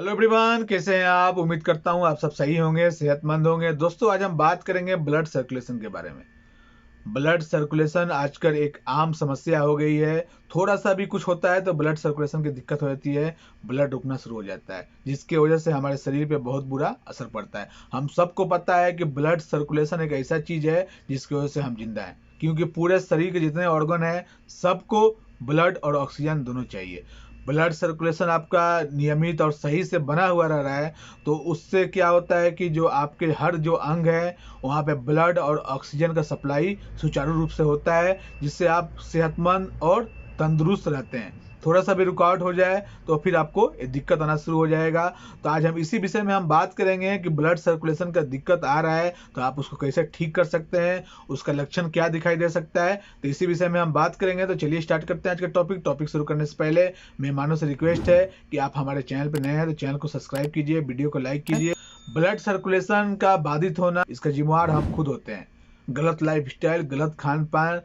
Hello everyone, कैसे हैं आप। उम्मीद करता हूं आप सब सही होंगे, सेहतमंद होंगे। दोस्तों, आज हम बात करेंगे ब्लड सर्कुलेशन के बारे में। ब्लड सर्कुलेशन आजकल एक आम समस्या हो गई है। थोड़ा सा भी कुछ होता है तो ब्लड सर्कुलेशन की दिक्कत हो जाती है, ब्लड रुकना शुरू हो जाता है, जिसकी वजह से हमारे शरीर पे बहुत बुरा असर पड़ता है। हम सबको पता है कि ब्लड सर्कुलेशन एक ऐसा चीज है जिसकी वजह से हम जिंदा हैं, क्योंकि पूरे शरीर के जितने ऑर्गन हैं सबको ब्लड और ऑक्सीजन दोनों चाहिए। ब्लड सर्कुलेशन आपका नियमित और सही से बना हुआ रह रहा है तो उससे क्या होता है कि जो आपके हर जो अंग है वहाँ पे ब्लड और ऑक्सीजन का सप्लाई सुचारू रूप से होता है, जिससे आप सेहतमंद और तंदुरुस्त रहते हैं। थोड़ा सा भी रुकावट हो जाए तो फिर आपको दिक्कत आना शुरू हो जाएगा। तो आज हम इसी विषय में हम बात करेंगे कि ब्लड सर्कुलेशन का दिक्कत आ रहा है तो आप उसको कैसे ठीक कर सकते हैं, उसका लक्षण क्या दिखाई दे सकता है। तो इसी विषय में हम बात करेंगे। तो चलिए स्टार्ट करते हैं आज का टॉपिक शुरू करने से पहले मेहमानों से रिक्वेस्ट है कि आप हमारे चैनल पर नए हैं तो चैनल को सब्सक्राइब कीजिए, वीडियो को लाइक कीजिए। ब्लड सर्कुलेशन का बाधित होना, इसका जिम्मेवार हम खुद होते हैं। गलत लाइफस्टाइल, गलत खान पान,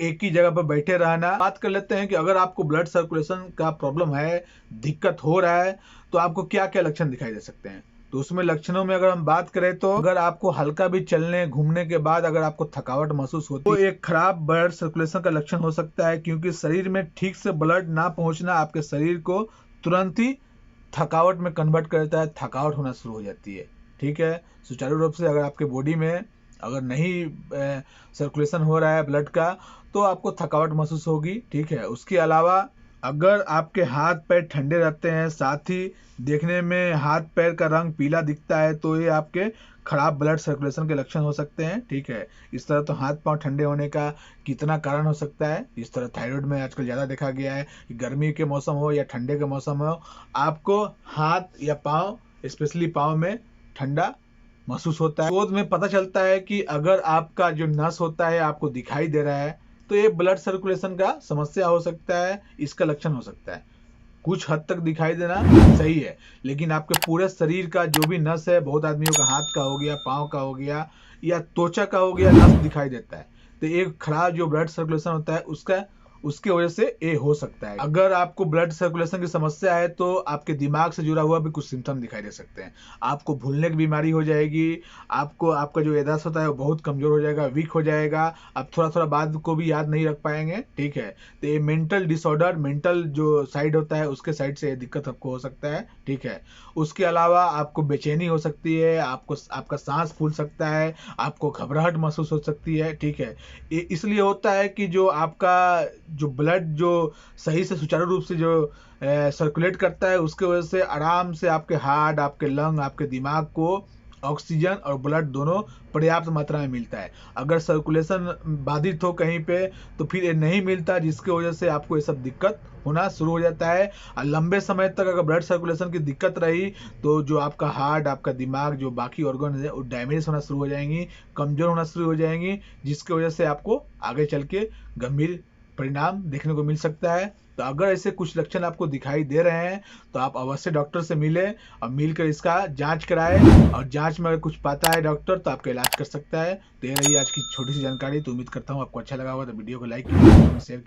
एक ही जगह पर बैठे रहना। बात कर लेते हैं कि अगर आपको ब्लड सर्कुलेशन का प्रॉब्लम है, दिक्कत हो रहा है, तो आपको क्या क्या लक्षण दिखाई दे सकते हैं। तो उसमें लक्षणों में अगर हम बात करें तो अगर आपको हल्का भी चलने घूमने के बाद अगर आपको थकावट महसूस होती है तो एक खराब ब्लड सर्कुलेशन का लक्षण हो सकता है, क्योंकि शरीर में ठीक से ब्लड ना पहुंचना आपके शरीर को तुरंत ही थकावट में कन्वर्ट कर देता है, थकावट होना शुरू हो जाती है। ठीक है, सुचारू रूप से अगर आपके बॉडी में अगर नहीं सर्कुलेशन हो रहा है ब्लड का तो आपको थकावट महसूस होगी। ठीक है, उसके अलावा अगर आपके हाथ पैर ठंडे रहते हैं, साथ ही देखने में हाथ पैर का रंग पीला दिखता है, तो ये आपके खराब ब्लड सर्कुलेशन के लक्षण हो सकते हैं। ठीक है, इस तरह तो हाथ पांव ठंडे होने का कितना कारण हो सकता है। इस तरह थायराइड में आजकल ज़्यादा देखा गया है कि गर्मी के मौसम हो या ठंडे के मौसम हो, आपको हाथ या पाँव, स्पेशली पाँव में ठंडा महसूस होता है। शोध में पता चलता है कि अगर आपका जो नस होता है आपको दिखाई दे रहा है तो ये ब्लड सर्कुलेशन का समस्या हो सकता है, इसका लक्षण हो सकता है। कुछ हद तक दिखाई देना सही है, लेकिन आपके पूरे शरीर का जो भी नस है, बहुत आदमियों का हाथ का हो गया, पाँव का हो गया या त्वचा का हो गया, नस दिखाई देता है। तो एक खराब जो ब्लड सर्कुलेशन होता है उसका उसकी वजह से ये हो सकता है। अगर आपको ब्लड सर्कुलेशन की समस्या है तो आपके दिमाग से जुड़ा हुआ भी कुछ सिम्टम दिखाई दे सकते हैं। आपको भूलने की बीमारी हो जाएगी, आपको आपका जो याददाश्त होता है वो बहुत कमजोर हो जाएगा, वीक हो जाएगा, आप थोड़ा थोड़ा बात को भी याद नहीं रख पाएंगे। ठीक है, तो ये मेंटल डिसऑर्डर, मेंटल जो साइड होता है उसके साइड से ये दिक्कत आपको हो सकता है। ठीक है, उसके अलावा आपको बेचैनी हो सकती है, आपको आपका सांस फूल सकता है, आपको घबराहट महसूस हो सकती है। ठीक है, ये इसलिए होता है कि जो आपका जो ब्लड जो सही से सुचारू रूप से जो सर्कुलेट करता है उसके वजह से आराम से आपके हार्ट, आपके लंग, आपके दिमाग को ऑक्सीजन और ब्लड दोनों पर्याप्त मात्रा में मिलता है। अगर सर्कुलेशन बाधित हो कहीं पे तो फिर ये नहीं मिलता, जिसकी वजह से आपको ये सब दिक्कत होना शुरू हो जाता है। और लंबे समय तक अगर ब्लड सर्कुलेशन की दिक्कत रही तो जो आपका हार्ट, आपका दिमाग, जो बाकी ऑर्गन है वो डैमेज होना शुरू हो जाएंगी, कमजोर होना शुरू हो जाएंगी, जिसकी वजह से आपको आगे चल के गंभीर परिणाम देखने को मिल सकता है। तो अगर ऐसे कुछ लक्षण आपको दिखाई दे रहे हैं तो आप अवश्य डॉक्टर से मिलें और मिलकर इसका जांच कराएं, और जांच में अगर कुछ पाता है डॉक्टर तो आपका इलाज कर सकता है। तो ये रही आज की छोटी सी जानकारी। तो उम्मीद करता हूँ आपको अच्छा लगा होगा। तो वीडियो को लाइक कीजिए, शेयर कीजिए।